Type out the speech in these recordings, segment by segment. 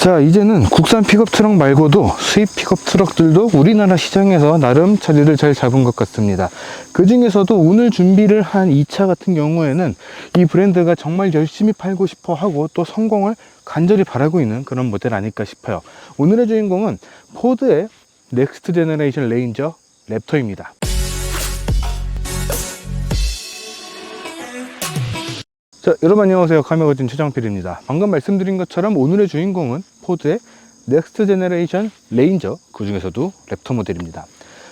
자, 이제는 국산 픽업 트럭 말고도 수입 픽업 트럭들도 우리나라 시장에서 나름 자리를 잘 잡은 것 같습니다. 그 중에서도 오늘 준비를 한 이 차 같은 경우에는 이 브랜드가 정말 열심히 팔고 싶어 하고 또 성공을 간절히 바라고 있는 그런 모델 아닐까 싶어요. 오늘의 주인공은 포드의 넥스트 제너레이션 레인저 랩터입니다. 자, 여러분 안녕하세요. 카메라진 최정필입니다. 방금 말씀드린 것처럼 오늘의 주인공은 포드의 넥스트 제너레이션 레인저, 그 중에서도 랩터 모델입니다.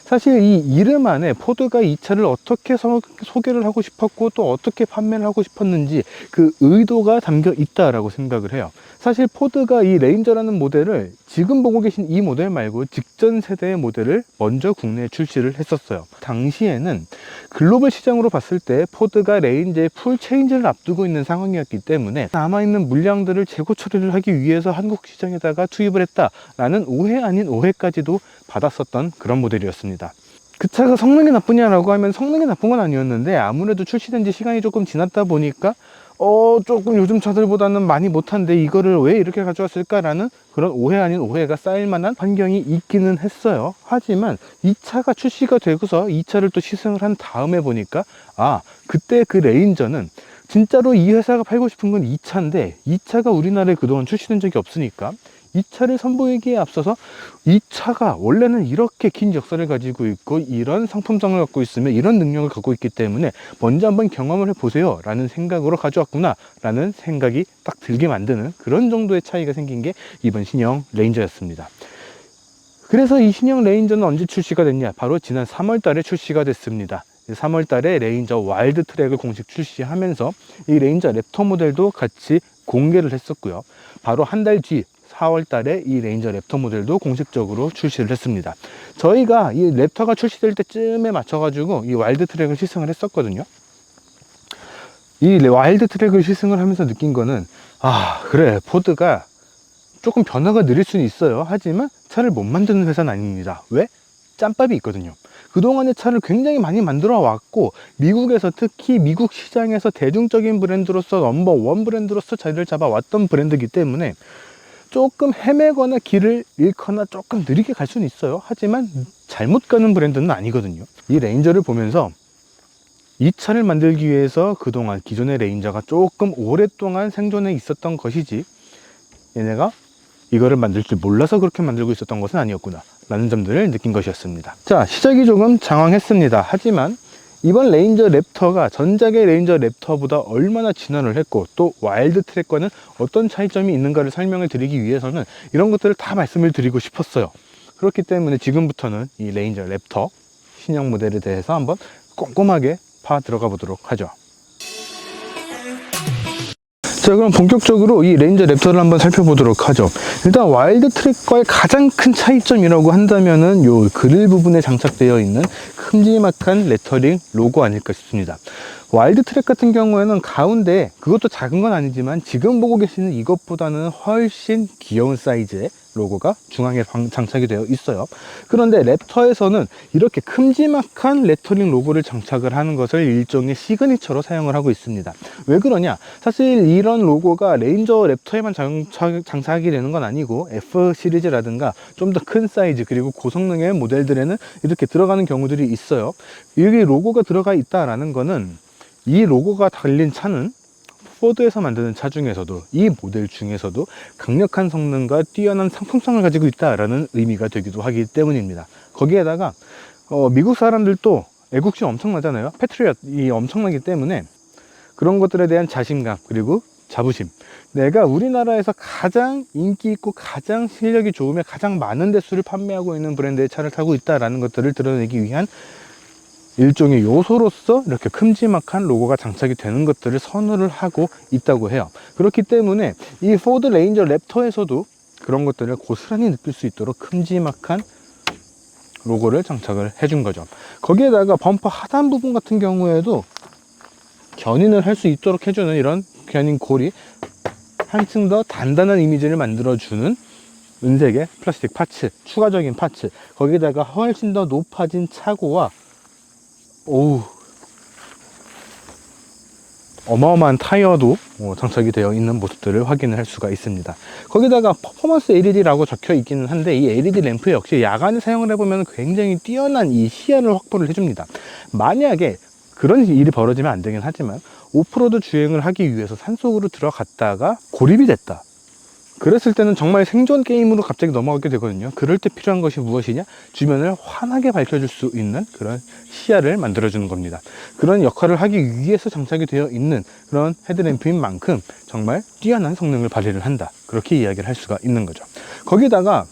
사실 이 이름 안에 포드가 이 차를 어떻게 소개를 하고 싶었고 또 어떻게 판매를 하고 싶었는지 그 의도가 담겨 있다라고 생각을 해요. 사실 포드가 이 레인저라는 모델을 지금 보고 계신 이 모델 말고 직전 세대의 모델을 먼저 국내에 출시를 했었어요. 당시에는 글로벌 시장으로 봤을 때 포드가 레인저의 풀 체인지를 앞두고 있는 상황이었기 때문에 남아있는 물량들을 재고 처리를 하기 위해서 한국 시장에다가 투입을 했다라는 오해 아닌 오해까지도 받았었던 그런 모델이었습니다. 그 차가 성능이 나쁘냐라고 하면 성능이 나쁜 건 아니었는데 아무래도 출시된 지 시간이 조금 지났다 보니까 조금 요즘 차들보다는 많이 못한데 이거를 왜 이렇게 가져왔을까라는 그런 오해 아닌 오해가 쌓일 만한 환경이 있기는 했어요. 하지만 이 차가 출시가 되고서 이 차를 또 시승을 한 다음에 보니까 그때 그 레인저는 진짜로 이 회사가 팔고 싶은 건 이 차인데 이 차가 우리나라에 그동안 출시된 적이 없으니까 이 차를 선보이기에 앞서서 이 차가 원래는 이렇게 긴 역사를 가지고 있고 이런 상품성을 갖고 있으며 이런 능력을 갖고 있기 때문에 먼저 한번 경험을 해보세요 라는 생각으로 가져왔구나 라는 생각이 딱 들게 만드는 그런 정도의 차이가 생긴 게 이번 신형 레인저였습니다. 그래서 이 신형 레인저는 언제 출시가 됐냐? 바로 지난 3월 달에 출시가 됐습니다. 3월 달에 레인저 와일드 트랙을 공식 출시하면서 이 레인저 랩터 모델도 같이 공개를 했었고요. 바로 한 달 뒤 4월 달에 이 레인저 랩터 모델도 공식적으로 출시를 했습니다. 저희가 이 랩터가 출시될 때쯤에 맞춰가지고 이 와일드 트랙을 시승을 했었거든요. 이 와일드 트랙을 시승을 하면서 느낀 거는 그래, 포드가 조금 변화가 느릴 수는 있어요. 하지만 차를 못 만드는 회사는 아닙니다. 왜? 짬밥이 있거든요. 그동안의 차를 굉장히 많이 만들어 왔고 미국에서 특히 미국 시장에서 대중적인 브랜드로서 넘버원 브랜드로서 자리를 잡아왔던 브랜드이기 때문에 조금 헤매거나 길을 잃거나 조금 느리게 갈 수는 있어요. 하지만 잘못 가는 브랜드는 아니거든요. 이 레인저를 보면서 이 차를 만들기 위해서 그동안 기존의 레인저가 조금 오랫동안 생존해 있었던 것이지 얘네가 이거를 만들 줄 몰라서 그렇게 만들고 있었던 것은 아니었구나 라는 점들을 느낀 것이었습니다. 자, 시작이 조금 장황했습니다. 하지만 이번 레인저 랩터가 전작의 레인저 랩터보다 얼마나 진화를 했고 또 와일드 트랙과는 어떤 차이점이 있는가를 설명을 드리기 위해서는 이런 것들을 다 말씀을 드리고 싶었어요. 그렇기 때문에 지금부터는 이 레인저 랩터 신형 모델에 대해서 한번 꼼꼼하게 파 들어가 보도록 하죠. 자, 그럼 본격적으로 이 레인저 랩터를 한번 살펴보도록 하죠. 일단 와일드 트랙과의 가장 큰 차이점이라고 한다면은 요 그릴 부분에 장착되어 있는 큼지막한 레터링 로고 아닐까 싶습니다. 와일드 트랙 같은 경우에는 가운데 그것도 작은 건 아니지만 지금 보고 계시는 이것보다는 훨씬 귀여운 사이즈의 로고가 중앙에 장착이 되어 있어요. 그런데 랩터에서는 이렇게 큼지막한 레터링 로고를 장착을 하는 것을 일종의 시그니처로 사용을 하고 있습니다. 왜 그러냐? 사실 이런 로고가 레인저 랩터에만 장착이 되는 건 아니고 F 시리즈라든가 좀 더 큰 사이즈 그리고 고성능의 모델들에는 이렇게 들어가는 경우들이 있어요. 여기 로고가 들어가 있다라는 거는 이 로고가 달린 차는 포드에서 만드는 차 중에서도 이 모델 중에서도 강력한 성능과 뛰어난 상품성을 가지고 있다라는 의미가 되기도 하기 때문입니다. 거기에다가 미국 사람들도 애국심 엄청나잖아요. 패트리엇이 엄청나기 때문에 그런 것들에 대한 자신감 그리고 자부심, 내가 우리나라에서 가장 인기 있고 가장 실력이 좋으며 가장 많은 대수를 판매하고 있는 브랜드의 차를 타고 있다라는 것들을 드러내기 위한 일종의 요소로서 이렇게 큼지막한 로고가 장착이 되는 것들을 선호를 하고 있다고 해요. 그렇기 때문에 이 포드 레인저 랩터에서도 그런 것들을 고스란히 느낄 수 있도록 큼지막한 로고를 장착을 해준 거죠. 거기에다가 범퍼 하단 부분 같은 경우에도 견인을 할 수 있도록 해주는 이런 견인 골이 한층 더 단단한 이미지를 만들어주는 은색의 플라스틱 파츠, 추가적인 파츠, 거기다가 훨씬 더 높아진 차고와 어마어마한 타이어도 장착이 되어 있는 모습들을 확인을 할 수가 있습니다. 거기다가 퍼포먼스 LED라고 적혀 있기는 한데, 이 LED 램프 역시 야간에 사용을 해보면 굉장히 뛰어난 이 시야를 확보를 해줍니다. 만약에 그런 일이 벌어지면 안 되긴 하지만 오프로드 주행을 하기 위해서 산속으로 들어갔다가 고립이 됐다, 그랬을 때는 정말 생존 게임으로 갑자기 넘어가게 되거든요. 그럴 때 필요한 것이 무엇이냐? 주변을 환하게 밝혀줄 수 있는 그런 시야를 만들어주는 겁니다. 그런 역할을 하기 위해서 장착이 되어 있는 그런 헤드램프인 만큼 정말 뛰어난 성능을 발휘를 한다, 그렇게 이야기를 할 수가 있는 거죠. 거기다가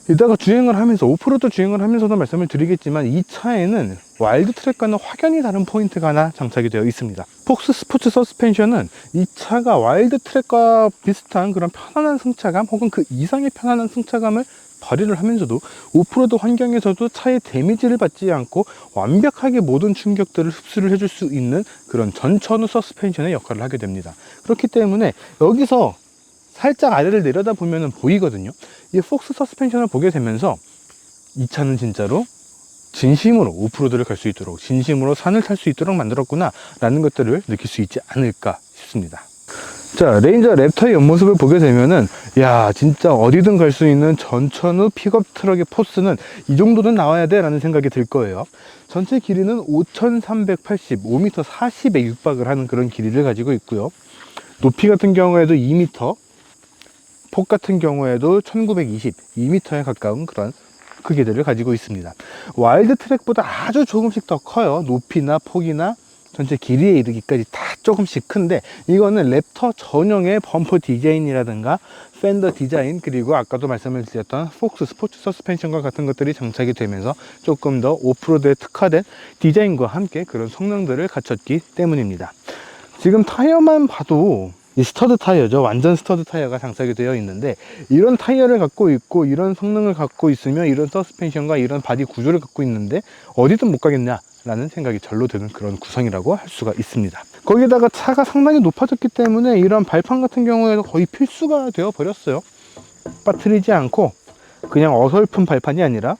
이따가 주행을 하면서, 오프로드 주행을 하면서도 말씀을 드리겠지만, 이 차에는 와일드 트랙과는 확연히 다른 포인트가 하나 장착이 되어 있습니다. 폭스 스포츠 서스펜션은 이 차가 와일드 트랙과 비슷한 그런 편안한 승차감, 혹은 그 이상의 편안한 승차감을 발휘를 하면서도 오프로드 환경에서도 차의 데미지를 받지 않고 완벽하게 모든 충격들을 흡수를 해줄 수 있는 그런 전천후 서스펜션의 역할을 하게 됩니다. 그렇기 때문에 여기서 살짝 아래를 내려다 보면 보이거든요. 이 폭스 서스펜션을 보게 되면서 이 차는 진짜로 진심으로 오프로드를 갈 수 있도록, 진심으로 산을 탈 수 있도록 만들었구나 라는 것들을 느낄 수 있지 않을까 싶습니다. 자, 레인저 랩터의 옆모습을 보게 되면은, 야, 진짜 어디든 갈 수 있는 전천후 픽업 트럭의 포스는 이 정도는 나와야 돼 라는 생각이 들 거예요. 전체 길이는 5385m 40에 육박을 하는 그런 길이를 가지고 있고요. 높이 같은 경우에도 2m, 폭 같은 경우에도 1922m에 가까운 그런 크기들을 가지고 있습니다. 와일드 트랙보다 아주 조금씩 더 커요. 높이나 폭이나 전체 길이에 이르기까지 다 조금씩 큰데, 이거는 랩터 전용의 범퍼 디자인이라든가 팬더 디자인, 그리고 아까도 말씀을 드렸던 폭스 스포츠 서스펜션과 같은 것들이 장착이 되면서 조금 더 오프로드에 특화된 디자인과 함께 그런 성능들을 갖췄기 때문입니다. 지금 타이어만 봐도 이 스터드 타이어죠. 완전 스터드 타이어가 장착이 되어 있는데, 이런 타이어를 갖고 있고 이런 성능을 갖고 있으면, 이런 서스펜션과 이런 바디 구조를 갖고 있는데 어디든 못 가겠냐 라는 생각이 절로 드는 그런 구성이라고 할 수가 있습니다. 거기다가 차가 상당히 높아졌기 때문에 이런 발판 같은 경우에도 거의 필수가 되어 버렸어요. 빠뜨리지 않고 그냥 어설픈 발판이 아니라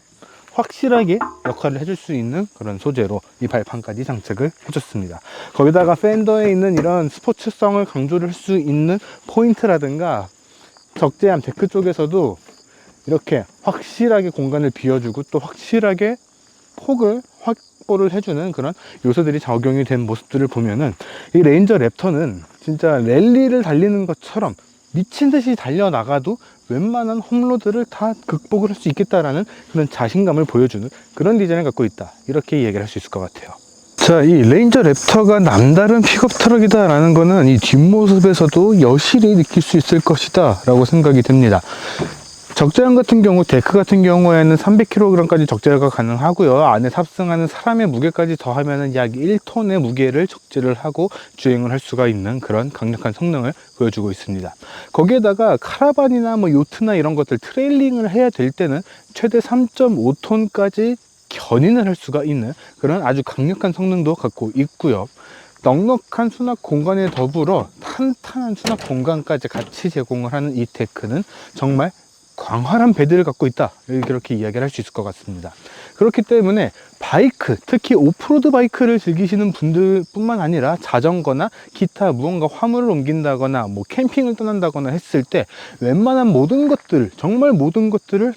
확실하게 역할을 해줄 수 있는 그런 소재로 이 발판까지 장착을 해줬습니다. 거기다가 팬더에 있는 이런 스포츠성을 강조를 할 수 있는 포인트라든가 적재함 데크 쪽에서도 이렇게 확실하게 공간을 비워주고 또 확실하게 폭을 확보를 해주는 그런 요소들이 적용이 된 모습들을 보면은, 이 레인저 랩터는 진짜 랠리를 달리는 것처럼 미친 듯이 달려나가도 웬만한 홈로드를 다 극복을 할 수 있겠다라는 그런 자신감을 보여주는 그런 디자인을 갖고 있다, 이렇게 얘기를 할 수 있을 것 같아요. 자, 이 레인저 랩터가 남다른 픽업 트럭이다 라는 거는 이 뒷모습에서도 여실히 느낄 수 있을 것이다 라고 생각이 듭니다. 적재량 같은 경우, 데크 같은 경우에는 300kg까지 적재가 가능하고요. 안에 탑승하는 사람의 무게까지 더하면 약 1톤의 무게를 적재를 하고 주행을 할 수가 있는 그런 강력한 성능을 보여주고 있습니다. 거기에다가 카라반이나 뭐 요트나 이런 것들 트레일링을 해야 될 때는 최대 3.5톤까지 견인을 할 수가 있는 그런 아주 강력한 성능도 갖고 있고요. 넉넉한 수납 공간에 더불어 탄탄한 수납 공간까지 같이 제공을 하는 이 데크는 정말 광활한 베드를 갖고 있다, 이렇게 이야기를 할 수 있을 것 같습니다. 그렇기 때문에 바이크, 특히 오프로드 바이크를 즐기시는 분들 뿐만 아니라 자전거나 기타 무언가 화물을 옮긴다거나 뭐 캠핑을 떠난다거나 했을 때 웬만한 모든 것들, 정말 모든 것들을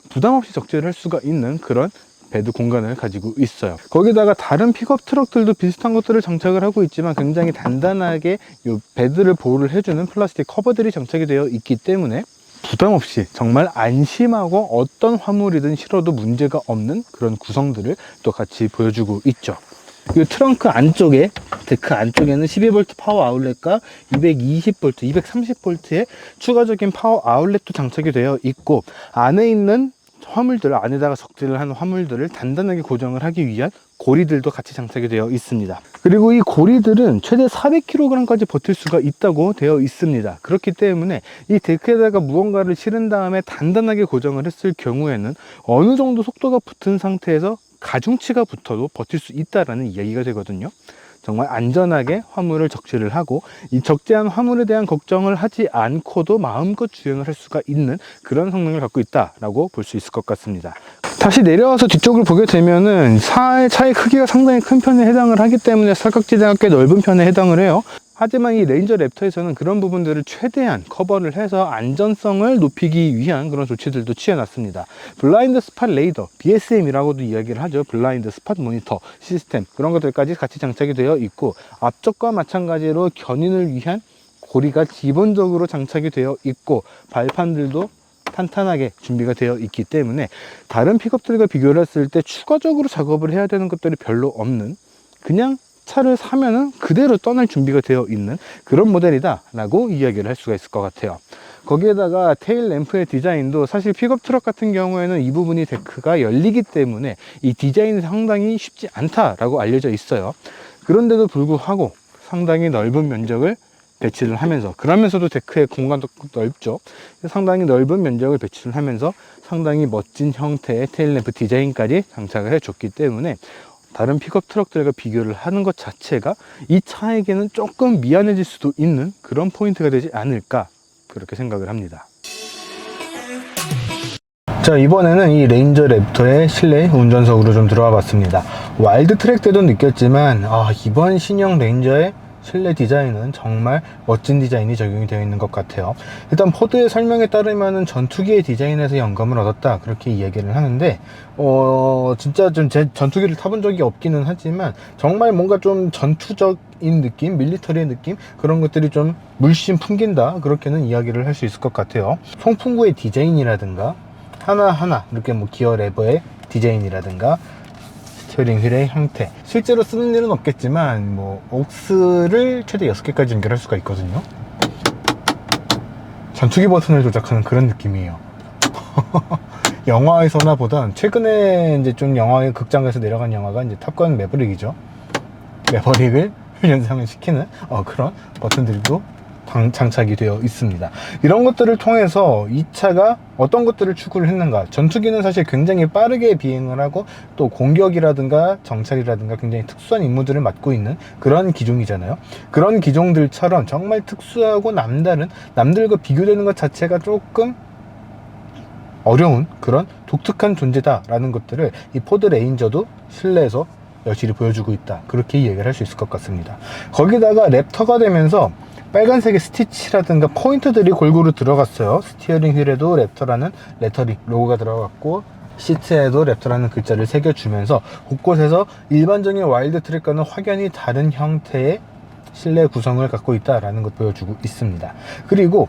부담 없이 적재를 할 수가 있는 그런 베드 공간을 가지고 있어요. 거기다가 다른 픽업 트럭들도 비슷한 것들을 장착을 하고 있지만, 굉장히 단단하게 이 베드를 보호를 해주는 플라스틱 커버들이 장착이 되어 있기 때문에 부담 없이 정말 안심하고 어떤 화물이든 실어도 문제가 없는 그런 구성들을 또 같이 보여주고 있죠. 이 트렁크 안쪽에, 데크 안쪽에는 12V 파워 아울렛과 220V, 230V의 추가적인 파워 아울렛도 장착이 되어 있고, 안에 있는 화물들, 안에다가 적재를 한 화물들을 단단하게 고정을 하기 위한 고리들도 같이 장착이 되어 있습니다. 그리고 이 고리들은 최대 400kg까지 버틸 수가 있다고 되어 있습니다. 그렇기 때문에 이 데크에다가 무언가를 실은 다음에 단단하게 고정을 했을 경우에는 어느 정도 속도가 붙은 상태에서 가중치가 붙어도 버틸 수 있다라는 이야기가 되거든요. 정말 안전하게 화물을 적재를 하고, 이 적재한 화물에 대한 걱정을 하지 않고도 마음껏 주행을 할 수가 있는 그런 성능을 갖고 있다라고 볼 수 있을 것 같습니다. 다시 내려와서 뒤쪽을 보게 되면은 차의 크기가 상당히 큰 편에 해당을 하기 때문에 사각지대가 꽤 넓은 편에 해당을 해요. 하지만 이 레인저 랩터에서는 그런 부분들을 최대한 커버를 해서 안전성을 높이기 위한 그런 조치들도 취해놨습니다. 블라인드 스팟 레이더, BSM이라고도 이야기를 하죠. 블라인드 스팟 모니터 시스템, 그런 것들까지 같이 장착이 되어 있고, 앞쪽과 마찬가지로 견인을 위한 고리가 기본적으로 장착이 되어 있고, 발판들도 탄탄하게 준비가 되어 있기 때문에 다른 픽업들과 비교를 했을 때 추가적으로 작업을 해야 되는 것들이 별로 없는, 그냥 차를 사면은 그대로 떠날 준비가 되어 있는 그런 모델이다 라고 이야기를 할 수가 있을 것 같아요. 거기에다가 테일 램프의 디자인도 사실 픽업 트럭 같은 경우에는 이 부분이 데크가 열리기 때문에 이 디자인이 상당히 쉽지 않다라고 알려져 있어요. 그런데도 불구하고 상당히 넓은 면적을 배치를 하면서, 그러면서도 데크의 공간도 넓죠. 상당히 넓은 면적을 배치를 하면서 상당히 멋진 형태의 테일 램프 디자인까지 장착을 해줬기 때문에 다른 픽업 트럭들과 비교를 하는 것 자체가 이 차에게는 조금 미안해질 수도 있는 그런 포인트가 되지 않을까, 그렇게 생각을 합니다. 자, 이번에는 이 레인저 랩터의 실내 운전석으로 좀 들어와 봤습니다. 와일드 트랙 때도 느꼈지만 이번 신형 레인저의 실내 디자인은 정말 멋진 디자인이 적용이 되어 있는 것 같아요. 일단 포드의 설명에 따르면 전투기의 디자인에서 영감을 얻었다, 그렇게 이야기를 하는데 진짜 좀 제 전투기를 타본 적이 없기는 하지만 정말 뭔가 좀 전투적인 느낌, 밀리터리의 느낌, 그런 것들이 좀 물씬 풍긴다, 그렇게는 이야기를 할 수 있을 것 같아요. 송풍구의 디자인이라든가 하나하나 이렇게 기어 레버의 디자인이라든가 스티어링 휠의 형태, 실제로 쓰는 일은 없겠지만 옥스를 최대 6개까지 연결할 수가 있거든요. 전투기 버튼을 조작하는 그런 느낌이에요. 영화에서나 보던, 최근에 이제 좀 영화의 극장에서 내려간 영화가 이제 탑건 매버릭이죠. 매버릭을 연상을 시키는 그런 버튼들도 장착이 되어 있습니다. 이런 것들을 통해서 이 차가 어떤 것들을 추구를 했는가. 전투기는 사실 굉장히 빠르게 비행을 하고 또 공격이라든가 정찰이라든가 굉장히 특수한 임무들을 맡고 있는 그런 기종이잖아요. 그런 기종들처럼 정말 특수하고 남다른, 남들과 비교되는 것 자체가 조금 어려운 그런 독특한 존재다 라는 것들을 이 포드 레인저도 실내에서 여실히 보여주고 있다, 그렇게 이야기를 할 수 있을 것 같습니다. 거기다가 랩터가 되면서 빨간색의 스티치라든가 포인트들이 골고루 들어갔어요. 스티어링 휠에도 랩터라는 레터링 로고가 들어갔고, 시트에도 랩터라는 글자를 새겨주면서 곳곳에서 일반적인 와일드 트랙과는 확연히 다른 형태의 실내 구성을 갖고 있다라는 것 보여주고 있습니다. 그리고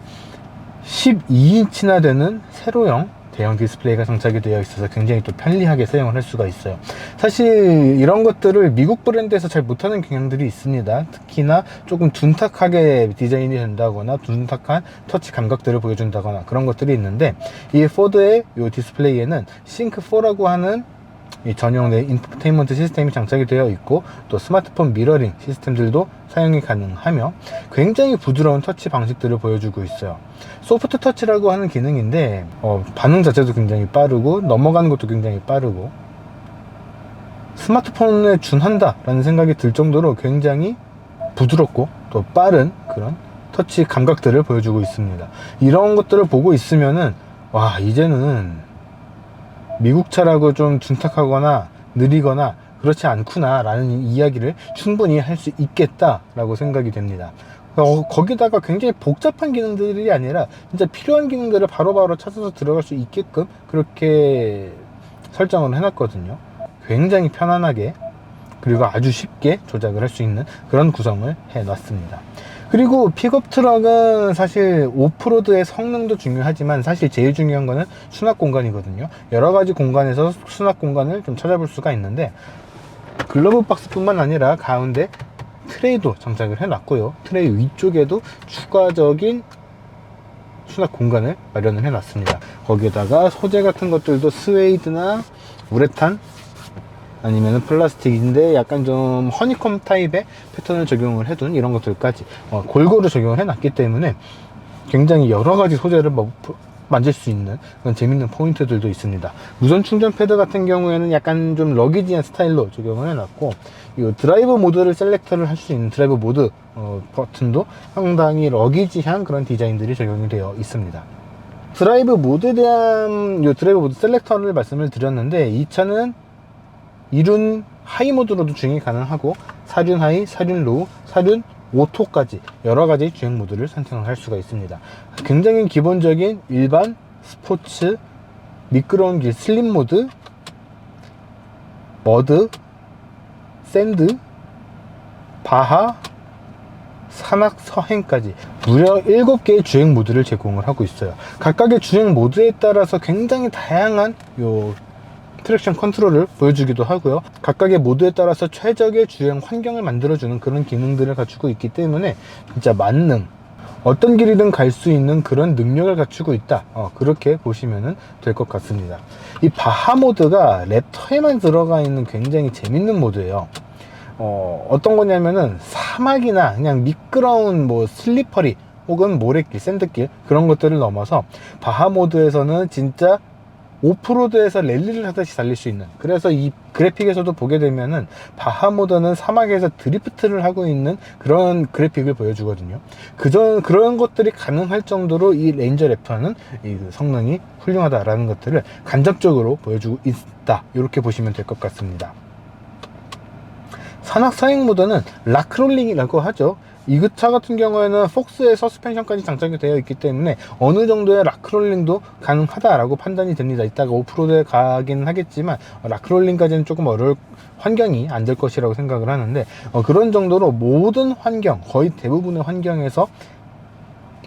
12인치나 되는 세로형 대형 디스플레이가 장착이 되어 있어서 굉장히 또 편리하게 사용을 할 수가 있어요. 사실 이런 것들을 미국 브랜드에서 잘 못하는 경향들이 있습니다. 특히나 조금 둔탁하게 디자인이 된다거나 둔탁한 터치 감각들을 보여준다거나 그런 것들이 있는데, 이 포드의 이 디스플레이에는 싱크4라고 하는 이 전용 인포테인먼트 시스템이 장착이 되어 있고, 또 스마트폰 미러링 시스템들도 사용이 가능하며 굉장히 부드러운 터치 방식들을 보여주고 있어요. 소프트 터치라고 하는 기능인데 반응 자체도 굉장히 빠르고 넘어가는 것도 굉장히 빠르고 스마트폰에 준한다 라는 생각이 들 정도로 굉장히 부드럽고 또 빠른 그런 터치 감각들을 보여주고 있습니다. 이런 것들을 보고 있으면은 이제는 미국 차라고 좀 둔탁하거나 느리거나 그렇지 않구나 라는 이야기를 충분히 할 수 있겠다 라고 생각이 됩니다. 거기다가 굉장히 복잡한 기능들이 아니라 진짜 필요한 기능들을 바로바로 찾아서 들어갈 수 있게끔 그렇게 설정을 해놨거든요. 굉장히 편안하게, 그리고 아주 쉽게 조작을 할 수 있는 그런 구성을 해놨습니다. 그리고 픽업 트럭은 사실 오프로드의 성능도 중요하지만 사실 제일 중요한 거는 수납 공간이거든요. 여러 가지 공간에서 수납 공간을 좀 찾아볼 수가 있는데, 글러브 박스뿐만 아니라 가운데 트레이도 장착을 해놨고요. 트레이 위쪽에도 추가적인 수납 공간을 마련을 해놨습니다. 거기에다가 소재 같은 것들도 스웨이드나 우레탄 아니면 플라스틱인데 약간 좀 허니콤 타입의 패턴을 적용을 해둔 이런 것들까지 골고루 적용을 해놨기 때문에 굉장히 여러가지 소재를 만질 수 있는 그런 재밌는 포인트들도 있습니다. 무선 충전 패드 같은 경우에는 약간 좀 러기지한 스타일로 적용을 해놨고, 이 드라이브 모드를 셀렉터를 할 수 있는 드라이브 모드 버튼도 상당히 러기지한 그런 디자인들이 적용이 되어 있습니다. 드라이브 모드에 대한 이 드라이브 모드 셀렉터를 말씀을 드렸는데, 이 차는 2륜 하이 모드로도 주행이 가능하고 4륜 하이, 4륜 로우, 4륜 오토까지 여러가지 주행 모드를 선택할 수가 있습니다. 굉장히 기본적인 일반, 스포츠, 미끄러운 길 슬립 모드, 머드, 샌드, 바하, 산악, 서행까지 무려 7개의 주행 모드를 제공을 하고 있어요. 각각의 주행 모드에 따라서 굉장히 다양한 트랙션 컨트롤을 보여주기도 하고요. 각각의 모드에 따라서 최적의 주행 환경을 만들어주는 그런 기능들을 갖추고 있기 때문에 진짜 만능, 어떤 길이든 갈 수 있는 그런 능력을 갖추고 있다, 그렇게 보시면 될 것 같습니다. 이 바하 모드가 랩터에만 들어가 있는 굉장히 재밌는 모드예요. 어떤 거냐면은 사막이나 그냥 미끄러운 슬리퍼리 혹은 모래길, 샌드길 그런 것들을 넘어서 바하 모드에서는 진짜 오프로드에서 랠리를 하듯이 달릴 수 있는, 그래서 이 그래픽에서도 보게 되면은 바하 모드는 사막에서 드리프트를 하고 있는 그런 그래픽을 보여주거든요. 그런 것들이 가능할 정도로 이 레인저 랩터는 이 성능이 훌륭하다라는 것들을 간접적으로 보여주고 있다, 이렇게 보시면 될 것 같습니다. 산악 서행 모드는 락롤링이라고 하죠. 이 차 같은 경우에는 폭스의 서스펜션까지 장착이 되어 있기 때문에 어느 정도의 락롤링도 가능하다라고 판단이 됩니다. 이따가 오프로드에 가긴 하겠지만 락롤링까지는 조금 어려울, 환경이 안 될 것이라고 생각을 하는데, 그런 정도로 모든 환경, 거의 대부분의 환경에서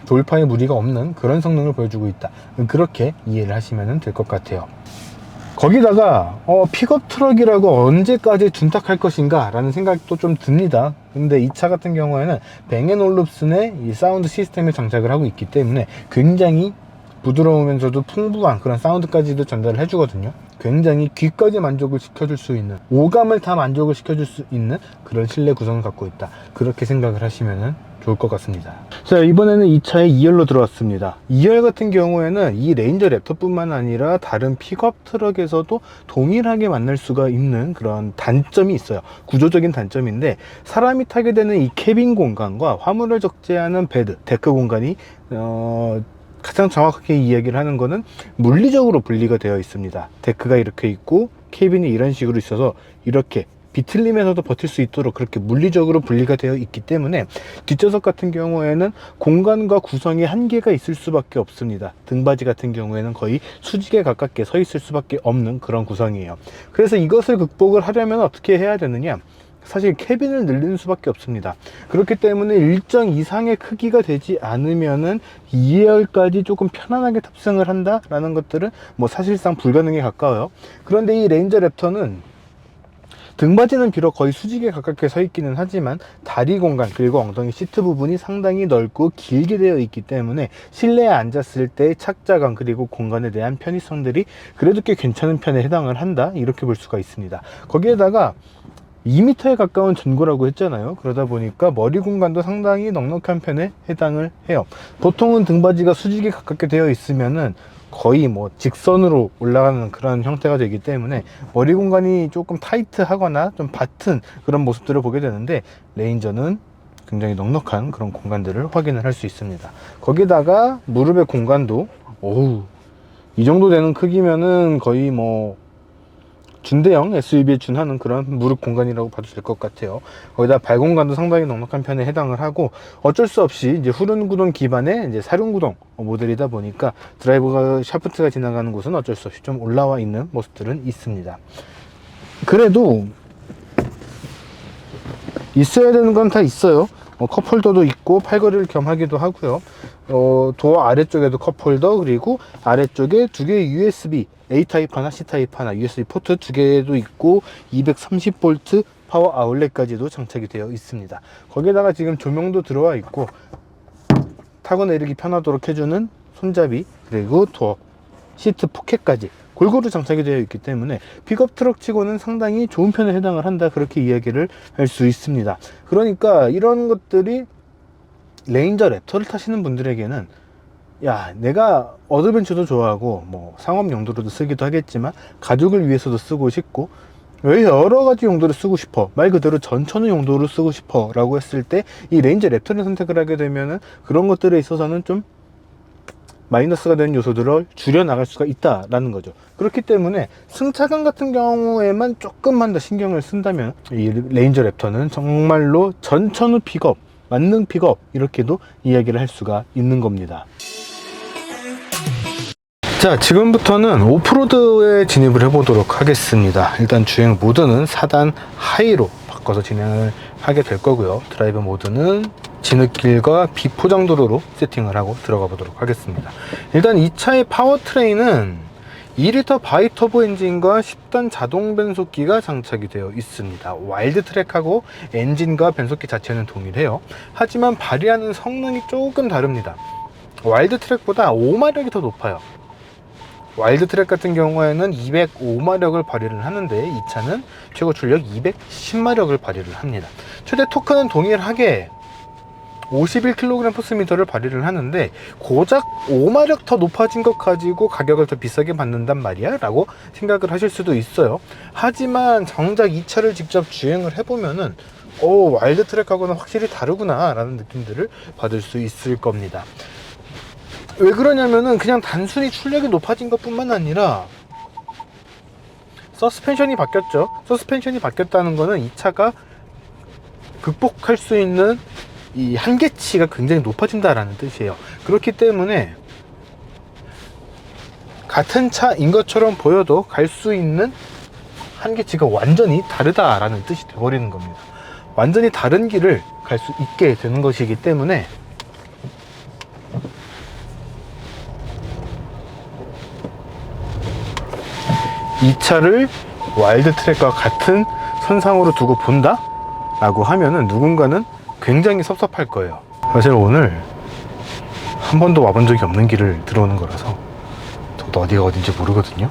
돌파에 무리가 없는 그런 성능을 보여주고 있다, 그렇게 이해를 하시면 될 것 같아요. 거기다가 픽업 트럭이라고 언제까지 둔탁할 것인가 라는 생각도 좀 듭니다. 근데 이 차 같은 경우에는 뱅앤올룹슨의 이 사운드 시스템에 장착을 하고 있기 때문에 굉장히 부드러우면서도 풍부한 그런 사운드까지도 전달을 해주거든요. 굉장히 귀까지 만족을 시켜줄 수 있는, 오감을 다 만족을 시켜줄 수 있는 그런 실내 구성을 갖고 있다, 그렇게 생각을 하시면 좋을 것 같습니다. 자, 이번에는 이 차에 2열로 들어왔습니다. 2열 같은 경우에는 이 레인저 랩터 뿐만 아니라 다른 픽업 트럭에서도 동일하게 만날 수가 있는 그런 단점이 있어요. 구조적인 단점인데, 사람이 타게 되는 이 캐빈 공간과 화물을 적재하는 베드, 데크 공간이 가장 정확하게 이야기를 하는 거는 물리적으로 분리가 되어 있습니다. 데크가 이렇게 있고 캐빈이 이런 식으로 있어서 이렇게 비틀림에서도 버틸 수 있도록 그렇게 물리적으로 분리가 되어 있기 때문에 뒷좌석 같은 경우에는 공간과 구성에 한계가 있을 수밖에 없습니다. 등받이 같은 경우에는 거의 수직에 가깝게 서 있을 수밖에 없는 그런 구성이에요. 그래서 이것을 극복을 하려면 어떻게 해야 되느냐, 사실 캐빈을 늘리는 수밖에 없습니다. 그렇기 때문에 일정 이상의 크기가 되지 않으면은 2열까지 조금 편안하게 탑승을 한다라는 것들은 사실상 불가능에 가까워요. 그런데 이 레인저 랩터는 등받이는 비록 거의 수직에 가깝게 서 있기는 하지만 다리 공간 그리고 엉덩이 시트 부분이 상당히 넓고 길게 되어 있기 때문에 실내에 앉았을 때의 착자감 그리고 공간에 대한 편의성들이 그래도 꽤 괜찮은 편에 해당을 한다, 이렇게 볼 수가 있습니다. 거기에다가 2m에 가까운 전고라고 했잖아요. 그러다 보니까 머리 공간도 상당히 넉넉한 편에 해당을 해요. 보통은 등받이가 수직에 가깝게 되어 있으면은 거의 직선으로 올라가는 그런 형태가 되기 때문에 머리 공간이 조금 타이트하거나 좀 받은 그런 모습들을 보게 되는데, 레인저는 굉장히 넉넉한 그런 공간들을 확인을 할 수 있습니다. 거기다가 무릎의 공간도 이 정도 되는 크기면은 거의 준대형 SUV에 준하는 그런 무릎 공간이라고 봐도 될 것 같아요. 거기다 발 공간도 상당히 넉넉한 편에 해당을 하고, 어쩔 수 없이 이제 후륜 구동 기반의 이제 사륜 구동 모델이다 보니까 드라이브가 샤프트가 지나가는 곳은 어쩔 수 없이 좀 올라와 있는 모습들은 있습니다. 그래도 있어야 되는 건 다 있어요. 컵홀더도 있고 팔걸이를 겸하기도 하고요. 도어 아래쪽에도 컵홀더, 그리고 아래쪽에 2개의 USB A타입 하나, C타입 하나, USB 포트 2개도 있고 230V 파워 아울렛까지도 장착이 되어 있습니다. 거기에다가 지금 조명도 들어와 있고 타고 내리기 편하도록 해주는 손잡이, 그리고 도어, 시트 포켓까지 골고루 장착이 되어 있기 때문에 픽업 트럭 치고는 상당히 좋은 편에 해당을 한다, 그렇게 이야기를 할 수 있습니다. 그러니까 이런 것들이 레인저 랩터를 타시는 분들에게는, 야, 내가 어드벤처도 좋아하고 상업 용도로도 쓰기도 하겠지만 가족을 위해서도 쓰고 싶고 왜 여러 가지 용도로 쓰고 싶어, 말 그대로 전천후 용도로 쓰고 싶어 라고 했을 때 이 레인저 랩터를 선택을 하게 되면은 그런 것들에 있어서는 좀 마이너스가 되는 요소들을 줄여 나갈 수가 있다라는 거죠. 그렇기 때문에 승차감 같은 경우에만 조금만 더 신경을 쓴다면 이 레인저 랩터는 정말로 전천후 픽업, 만능 픽업 이렇게도 이야기를 할 수가 있는 겁니다. 자, 지금부터는 오프로드에 진입을 해보도록 하겠습니다. 일단 주행 모드는 4단 하이로 바꿔서 진행을 하게 될 거고요. 드라이브 모드는 진흙길과 비포장도로로 세팅을 하고 들어가 보도록 하겠습니다. 일단 이 차의 파워트레인은 2리터 바이터보 엔진과 10단 자동 변속기가 장착이 되어 있습니다. 와일드 트랙하고 엔진과 변속기 자체는 동일해요. 하지만 발휘하는 성능이 조금 다릅니다. 와일드 트랙보다 5마력이 더 높아요. 와일드 트랙 같은 경우에는 205마력을 발휘를 하는데 이 차는 최고 출력 210마력을 발휘를 합니다. 최대 토크는 동일하게 51kgm/m를 발휘를 하는데 고작 5마력 더 높아진 것 가지고 가격을 더 비싸게 받는단 말이야 라고 생각을 하실 수도 있어요. 하지만 정작 이 차를 직접 주행을 해보면은 와일드 트랙하고는 확실히 다르구나 라는 느낌들을 받을 수 있을 겁니다. 왜 그러냐면은 그냥 단순히 출력이 높아진 것 뿐만 아니라 서스펜션이 바뀌었죠. 서스펜션이 바뀌었다는 거는 이 차가 극복할 수 있는 이 한계치가 굉장히 높아진다라는 뜻이에요. 그렇기 때문에 같은 차인 것처럼 보여도 갈 수 있는 한계치가 완전히 다르다라는 뜻이 되어버리는 겁니다. 완전히 다른 길을 갈 수 있게 되는 것이기 때문에 이 차를 와일드 트랙과 같은 선상으로 두고 본다? 라고 하면은 누군가는 굉장히 섭섭할 거예요. 사실 오늘 한 번도 와본 적이 없는 길을 들어오는 거라서 저도 어디가 어딘지 모르거든요.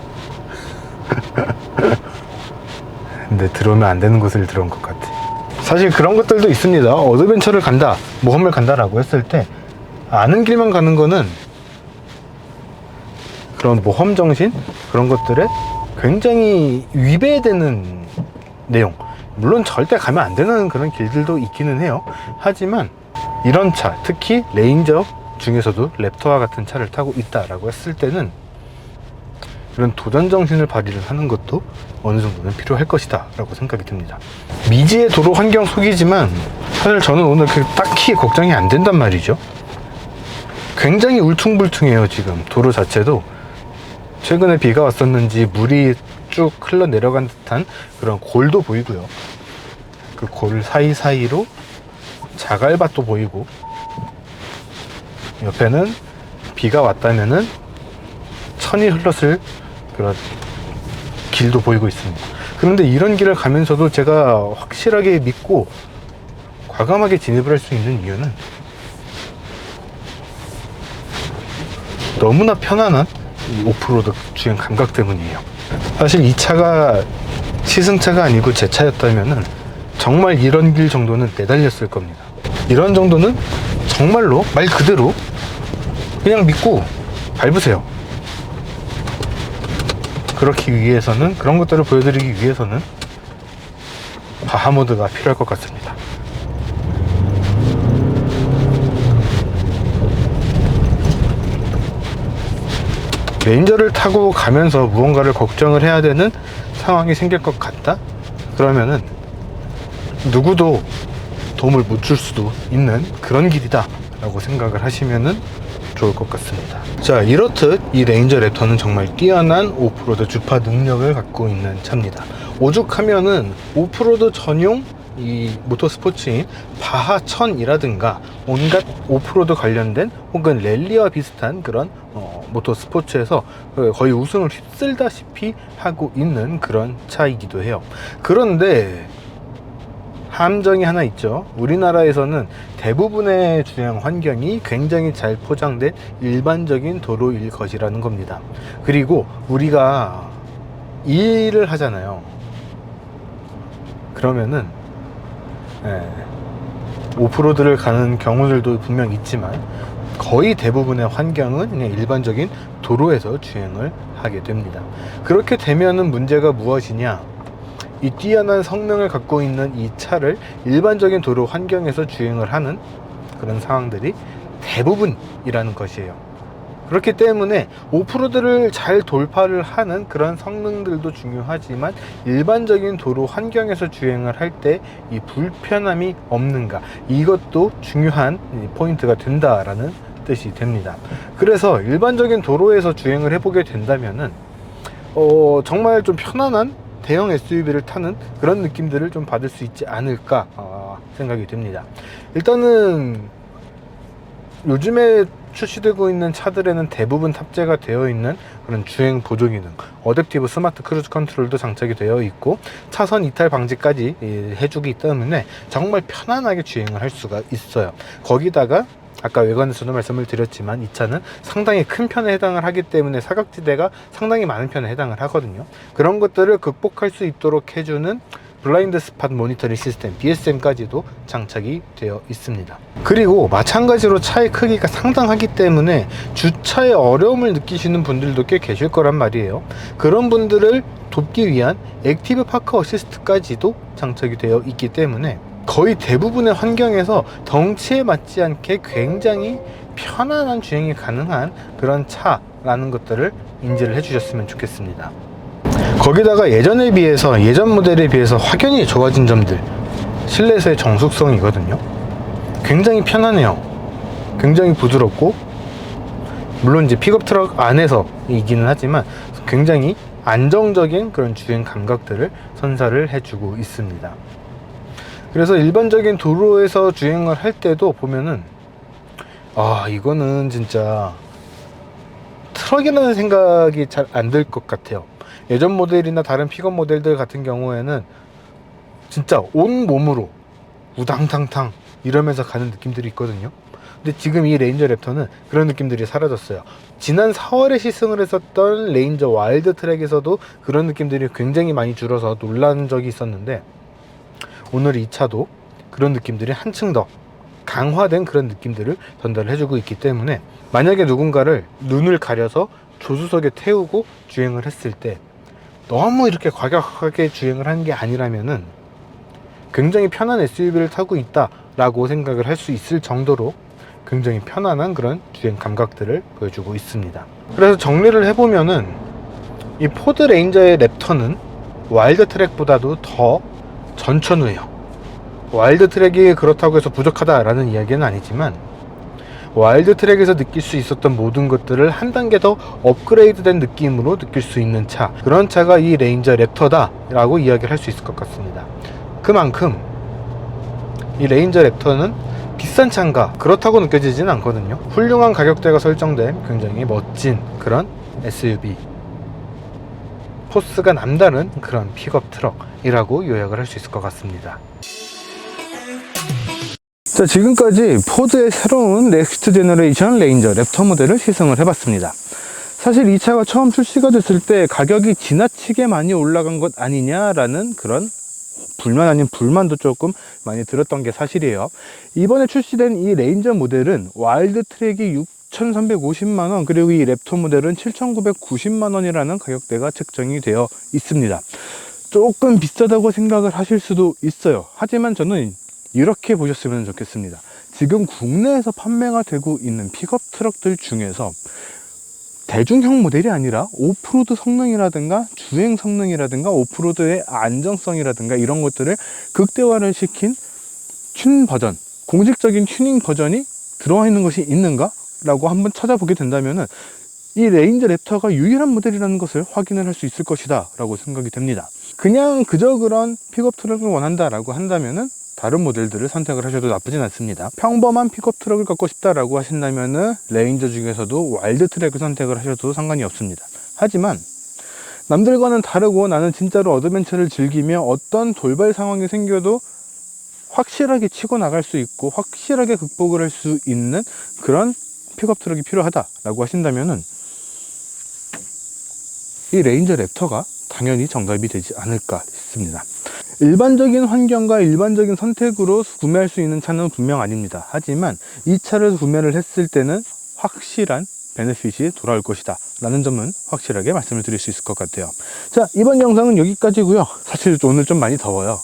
근데 들어오면 안 되는 곳을 들어온 것 같아. 사실 그런 것들도 있습니다. 어드벤처를 간다, 모험을 간다라고 했을 때 아는 길만 가는 거는 그런 모험 정신, 그런 것들에 굉장히 위배되는 내용, 물론 절대 가면 안 되는 그런 길들도 있기는 해요. 하지만 이런 차, 특히 레인저 중에서도 랩터와 같은 차를 타고 있다라고 했을 때는 이런 도전 정신을 발휘를 하는 것도 어느 정도는 필요할 것이다 라고 생각이 듭니다. 미지의 도로 환경 속이지만 사실 저는 오늘 딱히 걱정이 안 된단 말이죠. 굉장히 울퉁불퉁해요. 지금 도로 자체도 최근에 비가 왔었는지 물이 쭉 흘러 내려간 듯한 그런 골도 보이고요. 그 골 사이사이로 자갈밭도 보이고, 옆에는 비가 왔다면은 천이 흘렀을 그런 길도 보이고 있습니다. 그런데 이런 길을 가면서도 제가 확실하게 믿고 과감하게 진입을 할 수 있는 이유는 너무나 편안한 이 오프로드 주행 감각 때문이에요. 사실 이 차가 시승차가 아니고 제 차였다면은 정말 이런 길 정도는 내달렸을 겁니다. 이런 정도는 정말로 말 그대로 그냥 믿고 밟으세요. 그렇기 위해서는, 그런 것들을 보여드리기 위해서는 바하모드가 필요할 것 같습니다. 레인저를 타고 가면서 무언가를 걱정을 해야 되는 상황이 생길 것 같다? 그러면은 누구도 도움을 못 줄 수도 있는 그런 길이다 라고 생각을 하시면은 좋을 것 같습니다. 자, 이렇듯 이 레인저 랩터는 정말 뛰어난 오프로드 주파 능력을 갖고 있는 차입니다. 오죽하면은 오프로드 전용 이 모터스포츠인 바하 1000이라든가 온갖 오프로드 관련된 혹은 랠리와 비슷한 그런 모터스포츠에서 거의 우승을 휩쓸다시피 하고 있는 그런 차이기도 해요. 그런데 함정이 하나 있죠. 우리나라에서는 대부분의 주행 환경이 굉장히 잘 포장된 일반적인 도로일 것이라는 겁니다. 그리고 우리가 일을 하잖아요. 그러면은 오프로드를 가는 경우들도 분명 있지만 거의 대부분의 환경은 그냥 일반적인 도로에서 주행을 하게 됩니다. 그렇게 되면은 문제가 무엇이냐? 이 뛰어난 성능을 갖고 있는 이 차를 일반적인 도로 환경에서 주행을 하는 그런 상황들이 대부분이라는 것이에요. 그렇기 때문에 오프로드를 잘 돌파를 하는 그런 성능들도 중요하지만 일반적인 도로 환경에서 주행을 할 때 이 불편함이 없는가, 이것도 중요한 포인트가 된다라는 뜻이 됩니다. 그래서 일반적인 도로에서 주행을 해보게 된다면은 정말 좀 편안한 대형 SUV를 타는 그런 느낌들을 좀 받을 수 있지 않을까 생각이 됩니다. 일단은 요즘에 출시되고 있는 차들에는 대부분 탑재가 되어 있는 그런 주행 보조 기능, 어댑티브 스마트 크루즈 컨트롤도 장착이 되어 있고 차선 이탈 방지까지 해주기 때문에 정말 편안하게 주행을 할 수가 있어요. 거기다가 아까 외관에서도 말씀을 드렸지만 이 차는 상당히 큰 편에 해당을 하기 때문에 사각지대가 상당히 많은 편에 해당을 하거든요. 그런 것들을 극복할 수 있도록 해주는 블라인드 스팟 모니터링 시스템 BSM까지도 장착이 되어 있습니다. 그리고 마찬가지로 차의 크기가 상당하기 때문에 주차에 어려움을 느끼시는 분들도 꽤 계실 거란 말이에요. 그런 분들을 돕기 위한 액티브 파크 어시스트까지도 장착이 되어 있기 때문에 거의 대부분의 환경에서 덩치에 맞지 않게 굉장히 편안한 주행이 가능한 그런 차라는 것들을 인지를 해주셨으면 좋겠습니다. 거기다가 예전 모델에 비해서 확연히 좋아진 점들, 실내에서의 정숙성이거든요. 굉장히 편안해요. 굉장히 부드럽고, 물론 이제 픽업 트럭 안에서이기는 하지만 굉장히 안정적인 그런 주행 감각들을 선사를 해주고 있습니다. 그래서 일반적인 도로에서 주행을 할 때도 보면은 이거는 진짜 트럭이라는 생각이 잘 안 들 것 같아요. 예전 모델이나 다른 픽업 모델들 같은 경우에는 진짜 온 몸으로 우당탕탕 이러면서 가는 느낌들이 있거든요. 근데 지금 이 레인저 랩터는 그런 느낌들이 사라졌어요. 지난 4월에 시승을 했었던 레인저 와일드 트랙에서도 그런 느낌들이 굉장히 많이 줄어서 놀란 적이 있었는데, 오늘 이 차도 그런 느낌들이 한층 더 강화된 그런 느낌들을 전달을 해주고 있기 때문에 만약에 누군가를 눈을 가려서 조수석에 태우고 주행을 했을 때 너무 이렇게 과격하게 주행을 하는 게 아니라면은 굉장히 편한 SUV를 타고 있다라고 생각을 할 수 있을 정도로 굉장히 편안한 그런 주행 감각들을 보여주고 있습니다. 그래서 정리를 해보면은 이 포드 레인저의 랩터는 와일드 트랙보다도 더 전천후예요. 와일드 트랙이 그렇다고 해서 부족하다라는 이야기는 아니지만 와일드 트랙에서 느낄 수 있었던 모든 것들을 한 단계 더 업그레이드된 느낌으로 느낄 수 있는 차, 그런 차가 이 레인저 랩터다 라고 이야기를 할 수 있을 것 같습니다. 그만큼 이 레인저 랩터는 비싼 차인가 그렇다고 느껴지진 않거든요. 훌륭한 가격대가 설정된 굉장히 멋진 그런 SUV, 포스가 남다른 그런 픽업 트럭이라고 요약을 할 수 있을 것 같습니다. 자, 지금까지 포드의 새로운 넥스트 제너레이션 레인저 랩터 모델을 시승을 해봤습니다. 사실 이 차가 처음 출시가 됐을 때 가격이 지나치게 많이 올라간 것 아니냐라는 그런 불만 아닌 불만도 조금 많이 들었던 게 사실이에요. 이번에 출시된 이 레인저 모델은 와일드 트랙이 6,350만원, 그리고 이 랩터 모델은 7,990만원이라는 가격대가 책정이 되어 있습니다. 조금 비싸다고 생각을 하실 수도 있어요. 하지만 저는 이렇게 보셨으면 좋겠습니다. 지금 국내에서 판매가 되고 있는 픽업 트럭들 중에서 대중형 모델이 아니라 오프로드 성능이라든가 주행 성능이라든가 오프로드의 안정성이라든가 이런 것들을 극대화를 시킨 튠 버전, 공식적인 튜닝 버전이 들어와 있는 것이 있는가? 라고 한번 찾아보게 된다면 이 레인저 랩터가 유일한 모델이라는 것을 확인을 할 수 있을 것이다 라고 생각이 됩니다. 그냥 그저 그런 픽업 트럭을 원한다 라고 한다면은 다른 모델들을 선택을 하셔도 나쁘진 않습니다. 평범한 픽업 트럭을 갖고 싶다라고 하신다면은 레인저 중에서도 와일드 트랙을 선택을 하셔도 상관이 없습니다. 하지만 남들과는 다르고 나는 진짜로 어드벤처를 즐기며 어떤 돌발 상황이 생겨도 확실하게 치고 나갈 수 있고 확실하게 극복을 할 수 있는 그런 픽업 트럭이 필요하다라고 하신다면은 이 레인저 랩터가 당연히 정답이 되지 않을까 싶습니다. 일반적인 환경과 일반적인 선택으로 구매할 수 있는 차는 분명 아닙니다. 하지만 이 차를 구매를 했을 때는 확실한 베네핏이 돌아올 것이다 라는 점은 확실하게 말씀을 드릴 수 있을 것 같아요. 자, 이번 영상은 여기까지고요. 사실 오늘 좀 많이 더워요.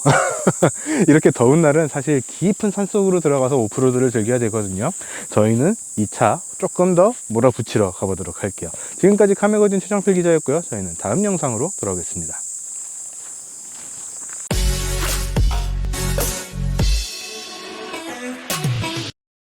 이렇게 더운 날은 사실 깊은 산속으로 들어가서 오프로드를 즐겨야 되거든요. 저희는 이 차 조금 더 몰아붙이러 가보도록 할게요. 지금까지 카메거진 최정필 기자였고요. 저희는 다음 영상으로 돌아오겠습니다.